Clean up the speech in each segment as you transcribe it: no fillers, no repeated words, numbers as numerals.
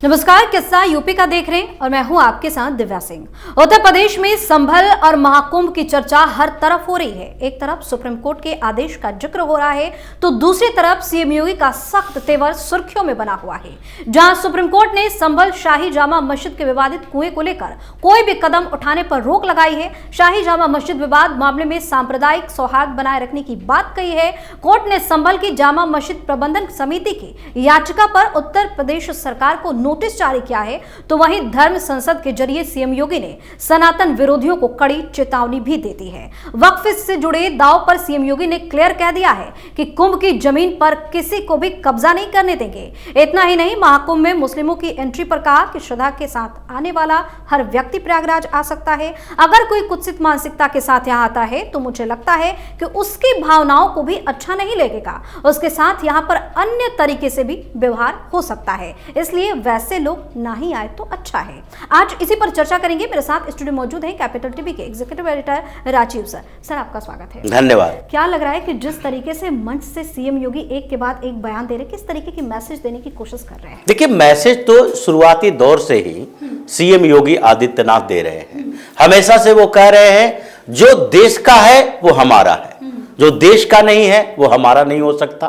नमस्कार, किस्सा यूपी का देख रहे हैं और मैं हूं आपके साथ दिव्या सिंह। उत्तर प्रदेश में संभल और महाकुंभ की चर्चा हर तरफ हो रही है। एक तरफ सुप्रीम कोर्ट के आदेश का जिक्र हो रहा है तो दूसरी तरफ सीएम योगी का सख्त तेवर सुर्खियों में बना हुआ है। जहां सुप्रीम कोर्ट ने संभल शाही जामा मस्जिद के विवादित कुएं को लेकर कोई भी कदम उठाने पर रोक लगाई है। शाही जामा मस्जिद विवाद मामले में सांप्रदायिक सौहार्द बनाए रखने की बात कही है। कोर्ट ने संभल की जामा मस्जिद प्रबंधन समिति की याचिका पर उत्तर प्रदेश सरकार को नोटिस जारी किया है, तो वहीं धर्म संसद के जरिए सीएम योगी ने सनातन विरोधियों को कड़ी चेतावनी भी दे दी है। वक्फ से जुड़े दाव पर सीएम योगी ने क्लियर कह दिया है कि कुंभ की जमीन पर किसी को भी कब्जा नहीं करने देंगे। इतना ही नहीं, महाकुंभ में मुस्लिमों की एंट्री पर कहा कि श्रद्धा के साथ आने वाला हर व्यक्ति प्रयागराज आ सकता है। अगर कोई कुत्सित मानसिकता के साथ यहाँ आता है तो मुझे लगता है कि उसकी भावनाओं को भी अच्छा नहीं लगेगा, उसके साथ यहाँ पर अन्य तरीके से भी व्यवहार हो सकता है, इसलिए वैसे लोग ना ही आए तो अच्छा है। आज इसी पर चर्चा करेंगे। मेरे साथ स्टूडियो मौजूद हैं कैपिटल टीवी के executive editor Rajeev sir. Sir, आपका स्वागत है। धन्यवाद। क्या लग रहा है कि जिस तरीके से मंच से सीएम योगी एक के बाद एक बयान दे रहे हैं, किस तरीके की मैसेज देने की कोशिश कर रहे हैं? देखिए, मैसेज तो शुरुआती दौर से ही सीएम योगी आदित्यनाथ दे रहे हैं। हमेशा से वो कह रहे हैं जो देश का है वो हमारा है, जो देश का नहीं है वो हमारा नहीं हो सकता।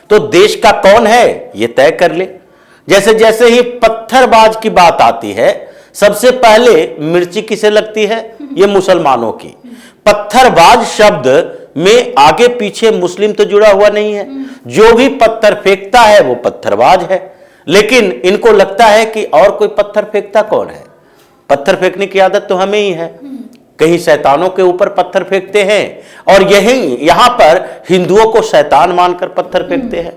तो देश का कौन है ये तय कर ले। जैसे जैसे ही पत्थरबाज की बात आती है, सबसे पहले मिर्ची किसे लगती है? ये मुसलमानों की। पत्थरबाज शब्द में आगे पीछे मुस्लिम तो जुड़ा हुआ नहीं है। जो भी पत्थर फेंकता है वो पत्थरबाज है। लेकिन इनको लगता है कि और कोई पत्थर फेंकता कौन है। पत्थर फेंकने की आदत तो हमें ही है। कहीं शैतानों के ऊपर पत्थर फेंकते हैं और यहां पर हिंदुओं को शैतान मानकर पत्थर फेंकते हैं।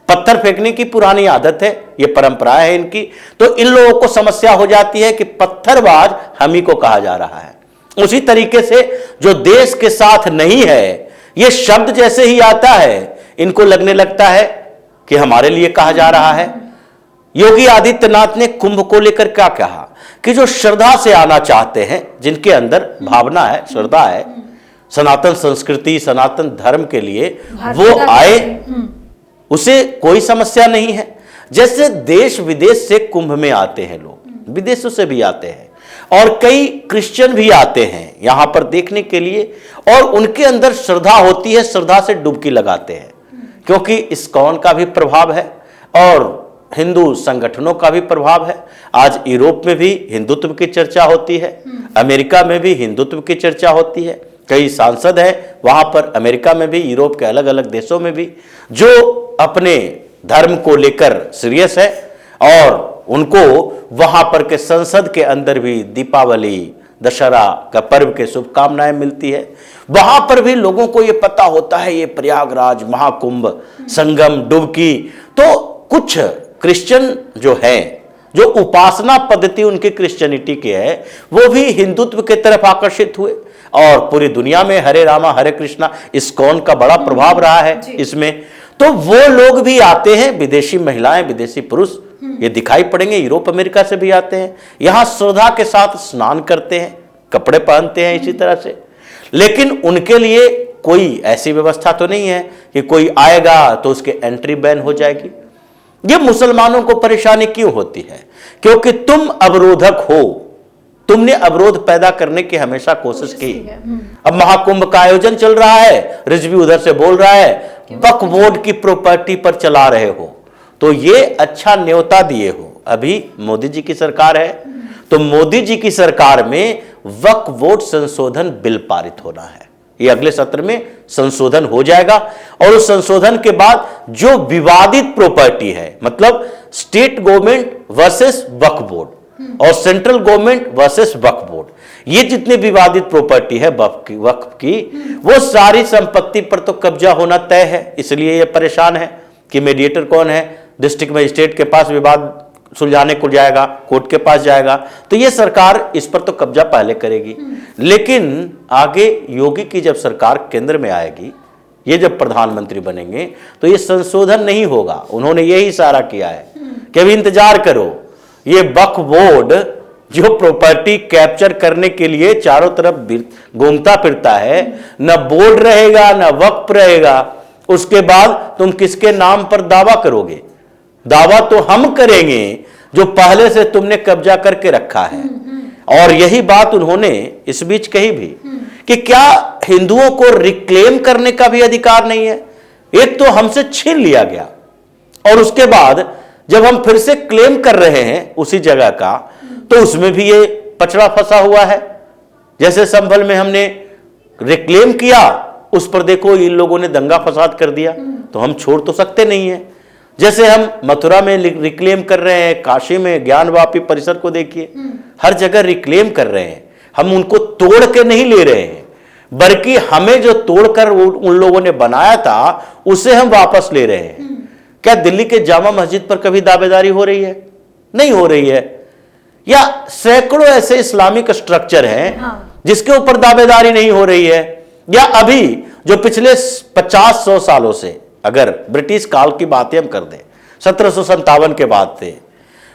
पत्थर फेंकने की पुरानी आदत है, ये परंपरा है इनकी। तो इन लोगों को समस्या हो जाती है कि पत्थरबाज हम ही को कहा जा रहा है। उसी तरीके से जो देश के साथ नहीं है, ये शब्द जैसे ही आता है इनको लगने लगता है कि हमारे लिए कहा जा रहा है। योगी आदित्यनाथ ने कुंभ को लेकर क्या कहा कि जो श्रद्धा से आना चाहते हैं, जिनके अंदर भावना है, श्रद्धा है, सनातन संस्कृति सनातन धर्म के लिए वो आए, उसे कोई समस्या नहीं है। जैसे देश विदेश से कुंभ में आते हैं लोग, विदेशों से भी आते हैं और कई क्रिश्चियन भी आते हैं यहां पर देखने के लिए, और उनके अंदर श्रद्धा होती है, श्रद्धा से डुबकी लगाते हैं। क्योंकि इस्कॉन का भी प्रभाव है और हिंदू संगठनों का भी प्रभाव है। आज यूरोप में भी हिंदुत्व की चर्चा होती है, अमेरिका में भी हिंदुत्व की चर्चा होती है। कई सांसद हैं वहां पर, अमेरिका में भी, यूरोप के अलग अलग देशों में भी, जो अपने धर्म को लेकर सीरियस है और उनको वहां पर के संसद के अंदर भी दीपावली दशहरा का पर्व के शुभकामनाएं मिलती है। वहां पर भी लोगों को यह पता होता है ये प्रयागराज महाकुंभ संगम डुबकी। तो कुछ क्रिश्चियन जो है, जो उपासना पद्धति उनकी क्रिश्चियनिटी की है, वो भी हिंदुत्व के तरफ आकर्षित हुए और पूरी दुनिया में हरे रामा हरे कृष्णा इस्कॉन का बड़ा प्रभाव रहा है इसमें। तो वो लोग भी आते हैं, विदेशी महिलाएं विदेशी पुरुष ये दिखाई पड़ेंगे, यूरोप अमेरिका से भी आते हैं। यहां श्रद्धा के साथ स्नान करते हैं, कपड़े पहनते हैं इसी तरह से। लेकिन उनके लिए कोई ऐसी व्यवस्था तो नहीं है कि कोई आएगा तो उसके एंट्री बैन हो जाएगी। ये मुसलमानों को परेशानी क्यों होती है? क्योंकि तुम अवरोधक हो, तुमने अवरोध पैदा करने की हमेशा कोशिश की। अब महाकुंभ का आयोजन चल रहा है, रिजवी उधर से बोल रहा है वक्फ बोर्ड की प्रॉपर्टी पर चला रहे हो, तो ये अच्छा न्योता दिए हो। अभी मोदी जी की सरकार है, तो मोदी जी की सरकार में वक्फ बोर्ड संशोधन बिल पारित होना है। ये अगले सत्र में संशोधन हो जाएगा और उस संशोधन के बाद जो विवादित प्रॉपर्टी है, मतलब स्टेट गवर्नमेंट वर्सेस वक्फ बोर्ड और सेंट्रल गवर्नमेंट वर्सेस वक्फ बोर्ड, ये जितनी विवादित प्रॉपर्टी है वक्फ की, वो सारी संपत्ति पर तो कब्जा होना तय है। इसलिए ये परेशान है कि मीडिएटर कौन है, डिस्ट्रिक्ट मजिस्ट्रेट के पास विवाद सुलझाने को जाएगा, कोर्ट के पास जाएगा, तो ये सरकार इस पर तो कब्जा पहले करेगी। लेकिन आगे योगी की जब सरकार केंद्र में आएगी, ये जब प्रधानमंत्री बनेंगे, तो ये संशोधन नहीं होगा। उन्होंने यही इशारा किया है कि अभी इंतजार करो, ये वक्फ बोर्ड जो प्रॉपर्टी कैप्चर करने के लिए चारों तरफ घूमता फिरता है, न बोर्ड रहेगा न वक्फ रहेगा, उसके बाद तुम किसके नाम पर दावा करोगे? दावा तो हम करेंगे जो पहले से तुमने कब्जा करके रखा है। और यही बात उन्होंने इस बीच कही भी कि क्या हिंदुओं को रिक्लेम करने का भी अधिकार नहीं है? एक तो हमसे छीन लिया गया और उसके बाद जब हम फिर से क्लेम कर रहे हैं उसी जगह का, तो उसमें भी ये पचड़ा फंसा हुआ है। जैसे संभल में हमने रिक्लेम किया, उस पर देखो इन लोगों ने दंगा फसाद कर दिया, तो हम छोड़ तो सकते नहीं है। जैसे हम मथुरा में रिक्लेम कर रहे हैं, काशी में ज्ञानवापी परिसर को देखिए, हर जगह रिक्लेम कर रहे हैं। हम उनको तोड़ के नहीं ले रहे हैं, बल्कि हमें जो तोड़कर उन लोगों ने बनाया था उसे हम वापस ले रहे हैं। क्या दिल्ली के जामा मस्जिद पर कभी दावेदारी हो रही है? नहीं हो रही है। या सैकड़ों ऐसे इस्लामिक स्ट्रक्चर हैं जिसके ऊपर दावेदारी नहीं हो रही है। या अभी जो पिछले 50-100 सालों से, अगर ब्रिटिश काल की बातें हम कर दें, 1757 के बाद से,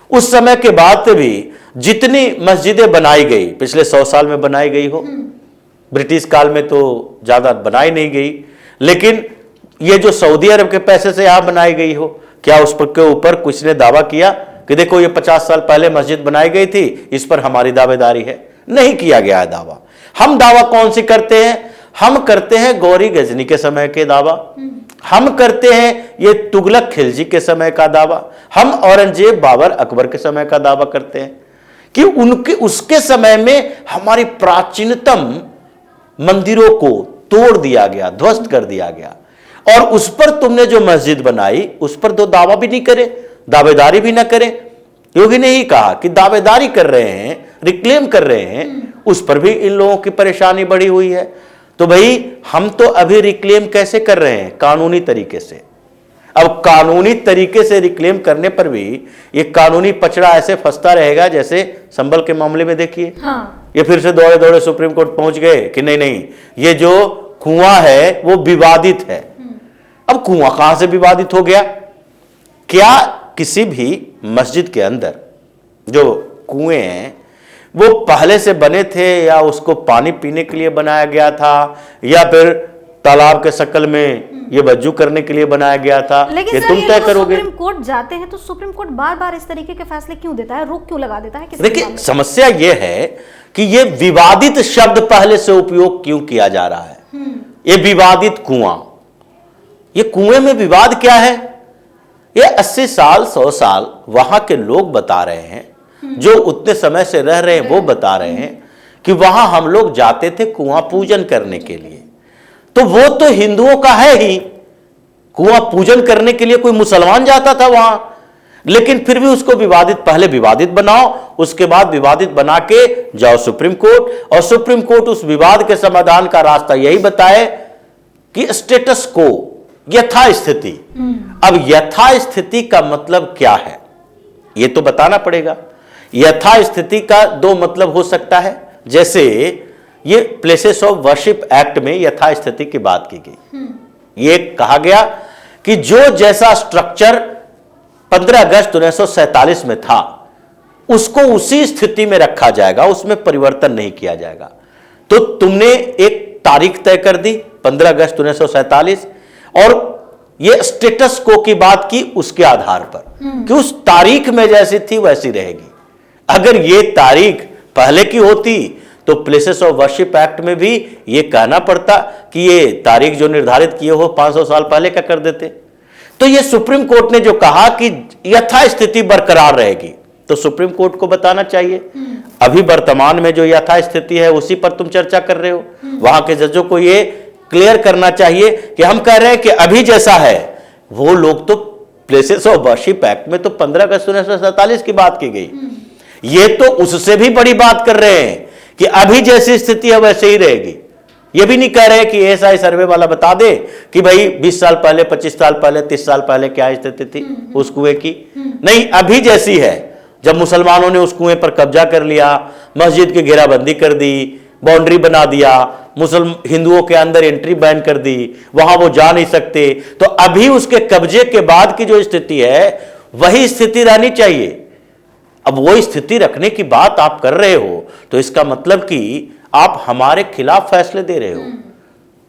उस समय के बाद से भी जितनी मस्जिदें बनाई गई, पिछले 100 साल में बनाई गई हो, ब्रिटिश काल में तो ज्यादा बनाई नहीं गई, लेकिन ये जो सऊदी अरब के पैसे से यहां बनाई गई हो, क्या उस पर के ऊपर कुछ ने दावा किया कि देखो ये 50 साल पहले मस्जिद बनाई गई थी, इस पर हमारी दावेदारी है? नहीं किया गया है दावा। हम दावा कौन सी करते हैं? हम करते हैं गौरी गजनी के समय के दावा, हम करते हैं ये तुगलक खिलजी के समय का दावा, हम औरंगजेब बाबर अकबर के समय का दावा करते हैं कि उनके उसके समय में हमारी प्राचीनतम मंदिरों को तोड़ दिया गया, ध्वस्त कर दिया गया, और उस पर तुमने जो मस्जिद बनाई उस पर तो दावा भी नहीं करे, दावेदारी भी ना करें। योगी ने ही कहा कि दावेदारी कर रहे हैं, रिक्लेम कर रहे हैं, उस पर भी इन लोगों की परेशानी बढ़ी हुई है। तो भाई हम तो अभी रिक्लेम कैसे कर रहे हैं? कानूनी तरीके से। अब कानूनी तरीके से रिक्लेम करने पर भी ये कानूनी पचड़ा ऐसे फंसता रहेगा जैसे संभल के मामले में देखिए। ये फिर से दौड़े दौड़े सुप्रीम कोर्ट पहुंच गए कि नहीं नहीं, ये जो कुआं है वो विवादित है। अब कुआं कहां से विवादित हो गया? क्या किसी भी मस्जिद के अंदर जो कुएं हैं वो पहले से बने थे, या उसको पानी पीने के लिए बनाया गया था, या फिर तालाब के शक्ल में ये वजू करने के लिए बनाया गया था? लेकिन ये तुम तय करोगे। सुप्रीम कोर्ट जाते हैं तो सुप्रीम कोर्ट बार बार इस तरीके के फैसले क्यों देता है, रोक क्यों लगा देता है? देखिए समस्या ये है कि ये विवादित शब्द पहले से उपयोग क्यों किया जा रहा है। ये विवादित कुआं, ये कुएं में विवाद क्या है? ये 80 साल 100 साल वहां के लोग बता रहे हैं, जो उतने समय से रह रहे हैं वो बता रहे हैं कि वहां हम लोग जाते थे कुआं पूजन करने के लिए। तो वो तो हिंदुओं का है ही, कुआं पूजन करने के लिए कोई मुसलमान जाता था वहां, लेकिन फिर भी उसको विवादित, पहले विवादित बनाओ, उसके बाद विवादित बना के जाओ सुप्रीम कोर्ट, और सुप्रीम कोर्ट उस विवाद के समाधान का रास्ता यही बताए कि स्टेटस को, यथास्थिति। अब यथास्थिति का मतलब क्या है ये तो बताना पड़ेगा। यथास्थिति का दो मतलब हो सकता है, जैसे ये प्लेसेस ऑफ वर्शिप एक्ट में यथास्थिति की बात की गई। ये कहा गया कि जो जैसा स्ट्रक्चर 15 अगस्त 1947 में था उसको उसी स्थिति में रखा जाएगा, उसमें परिवर्तन नहीं किया जाएगा। तो तुमने एक तारीख तय कर दी 15 अगस्त 1947, और ये स्टेटस को की बात की उसके आधार पर कि उस तारीख में जैसी थी वैसी रहेगी। अगर ये तारीख पहले की होती तो प्लेसेस ऑफ वर्शिप एक्ट में भी ये कहना पड़ता कि ये तारीख जो निर्धारित किए हो 500 साल पहले का कर देते। तो ये सुप्रीम कोर्ट ने जो कहा कि यथास्थिति बरकरार रहेगी, तो सुप्रीम कोर्ट को बताना चाहिए। अभी वर्तमान में जो यथास्थिति है उसी पर तुम चर्चा कर रहे हो। वहां के जजों को ये क्लियर करना चाहिए कि हम कह रहे हैं कि अभी जैसा है, वो लोग तो प्लेसेस ऑफ वर्शिप एक्ट में तो 15 अगस्त 1947 की बात की गई, ये तो उससे भी बड़ी बात कर रहे हैं कि अभी जैसी स्थिति है वैसे ही रहेगी। ये भी नहीं कह रहे कि एएसआई सर्वे वाला बता दे कि भाई 20 साल पहले, 25 साल पहले, 30 साल पहले क्या स्थिति थी उस कुएं की। नहीं, अभी जैसी है। जब मुसलमानों ने उस कुएं पर कब्जा कर लिया, मस्जिद की घेराबंदी कर दी, बाउंड्री बना दिया, हिंदुओं के अंदर एंट्री बैन कर दी, वहां वो जा नहीं सकते, तो अभी उसके कब्जे के बाद की जो स्थिति है वही स्थिति रहनी चाहिए। अब वो स्थिति रखने की बात आप कर रहे हो तो इसका मतलब कि आप हमारे खिलाफ फैसले दे रहे हो।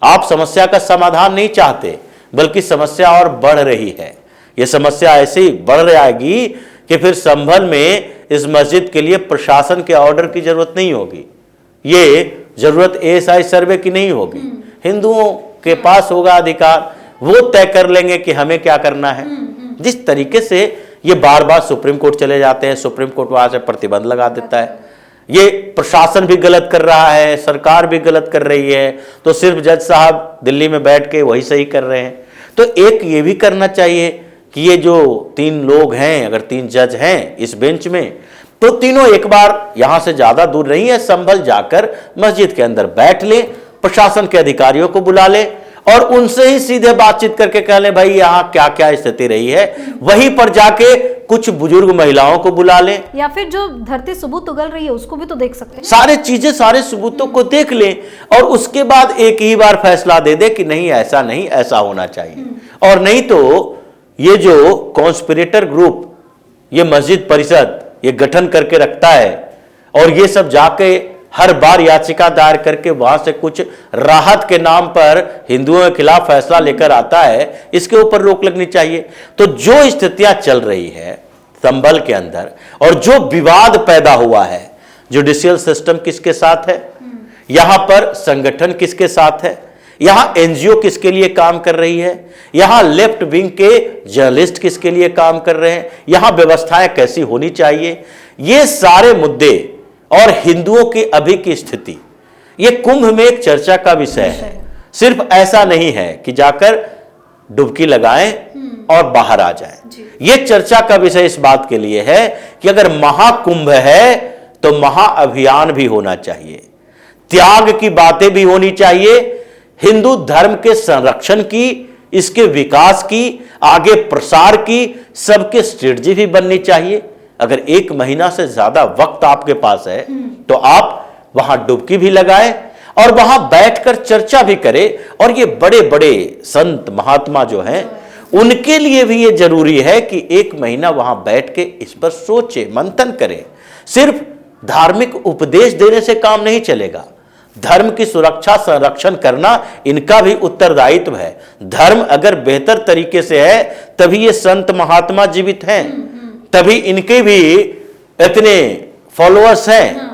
आप समस्या का समाधान नहीं चाहते, बल्कि समस्या और बढ़ रही है। यह समस्या ऐसे ही बढ़ जाएगी कि फिर संभल में इस मस्जिद के लिए प्रशासन के ऑर्डर की जरूरत नहीं होगी, ये जरूरत एएसआई सर्वे की नहीं होगी। हिंदुओं के पास होगा अधिकार, वो तय कर लेंगे कि हमें क्या करना है। जिस तरीके से ये बार बार सुप्रीम कोर्ट चले जाते हैं, सुप्रीम कोर्ट वहां से प्रतिबंध लगा देता है, ये प्रशासन भी गलत कर रहा है, सरकार भी गलत कर रही है, तो सिर्फ जज साहब दिल्ली में बैठ के वही सही कर रहे हैं। तो एक ये भी करना चाहिए कि ये जो 3 लोग हैं, अगर 3 जज हैं इस बेंच में, तो तीनों एक बार यहां से ज्यादा दूर नहीं है, संभल जाकर मस्जिद के अंदर बैठ ले, प्रशासन के अधिकारियों को बुला ले और उनसे ही सीधे बातचीत करके कह ले भाई यहाँ क्या क्या स्थिति रही है। वहीं पर जाके कुछ बुजुर्ग महिलाओं को बुला ले, या फिर जो धरती सबूत उगल रही है उसको भी तो देख सकते हैं। सारे चीजें, सारे सबूतों को देख ले और उसके बाद एक ही बार फैसला दे दे कि नहीं ऐसा नहीं, ऐसा होना चाहिए। और नहीं तो ये जो कॉन्स्पिरेटर ग्रुप, ये मस्जिद परिषद ये गठन करके रखता है और ये सब जाके हर बार याचिका दायर करके वहां से कुछ राहत के नाम पर हिंदुओं के खिलाफ फैसला लेकर आता है, इसके ऊपर रोक लगनी चाहिए। तो जो स्थितियां चल रही है संभल के अंदर और जो विवाद पैदा हुआ है, जुडिशियल सिस्टम किसके साथ है, यहां पर संगठन किसके साथ है, यहां एनजीओ किसके लिए काम कर रही है, यहां लेफ्ट विंग के जर्नलिस्ट किसके लिए काम कर रहे हैं, यहां व्यवस्थाएं कैसी होनी चाहिए, ये सारे मुद्दे और हिंदुओं की अभी की स्थिति, ये कुंभ में एक चर्चा का विषय है। सिर्फ ऐसा नहीं है कि जाकर डुबकी लगाएं और बाहर आ जाएं। ये चर्चा का विषय इस बात के लिए है कि अगर महाकुंभ है तो महाअभियान भी होना चाहिए, त्याग की बातें भी होनी चाहिए, हिंदू धर्म के संरक्षण की, इसके विकास की, आगे प्रसार की सबके स्ट्रेटजी भी बननी चाहिए। अगर 1 महीना से ज्यादा वक्त आपके पास है तो आप वहां डुबकी भी लगाएं और वहां बैठकर चर्चा भी करें। और ये बड़े बड़े संत महात्मा जो हैं उनके लिए भी ये जरूरी है कि 1 महीना वहां बैठ के इस पर सोचे, मंथन करें। सिर्फ धार्मिक उपदेश देने से काम नहीं चलेगा, धर्म की सुरक्षा संरक्षण करना इनका भी उत्तरदायित्व है। धर्म अगर बेहतर तरीके से है तभी ये संत महात्मा जीवित हैं, तभी इनके भी इतने फॉलोअर्स हैं।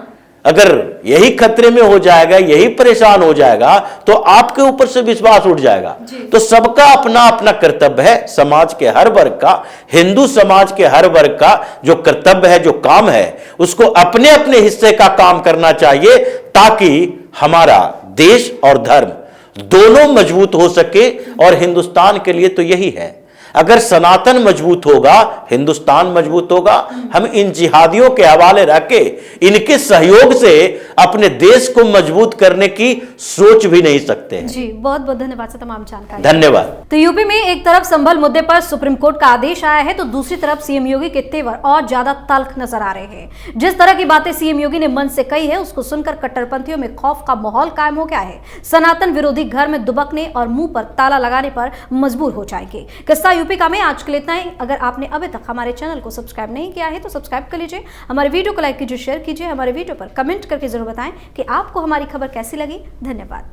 अगर यही खतरे में हो जाएगा, यही परेशान हो जाएगा तो आपके ऊपर से विश्वास उठ जाएगा। तो सबका अपना अपना कर्तव्य है, समाज के हर वर्ग का, हिंदू समाज के हर वर्ग का जो कर्तव्य है, जो काम है, उसको अपने अपने हिस्से का काम करना चाहिए ताकि हमारा देश और धर्म दोनों मजबूत हो सके। और हिंदुस्तान के लिए तो यही है, अगर सनातन मजबूत होगा, हिंदुस्तान मजबूत होगा। हम इन जिहादियों के हवाले रख के इनके सहयोग से अपने देश को मजबूत करने की सोच भी नहीं सकते हैं। जी बहुत बहुत धन्यवाद सर तमाम जानकारी। धन्यवाद। तो यूपी में एक तरफ संभल मुद्दे पर सुप्रीम कोर्ट का आदेश आया है तो दूसरी तरफ सीएम योगी के तेवर और ज्यादा तल्ख नजर आ रहे हैं। जिस तरह की बातें सीएम योगी ने मन से कही है उसको सुनकर कट्टरपंथियों में खौफ का माहौल कायम हो गया है। सनातन विरोधी घर में दुबकने और मुंह पर ताला लगाने पर मजबूर हो जाएंगे। किस्सा यूपी का में आज के लिए इतना ही। अगर आपने अभी तक हमारे चैनल को सब्सक्राइब नहीं किया है तो सब्सक्राइब कर लीजिए, हमारे वीडियो को लाइक कीजिए, शेयर कीजिए, हमारे वीडियो पर कमेंट करके जरूर बताएं कि आपको हमारी खबर कैसी लगी। धन्यवाद।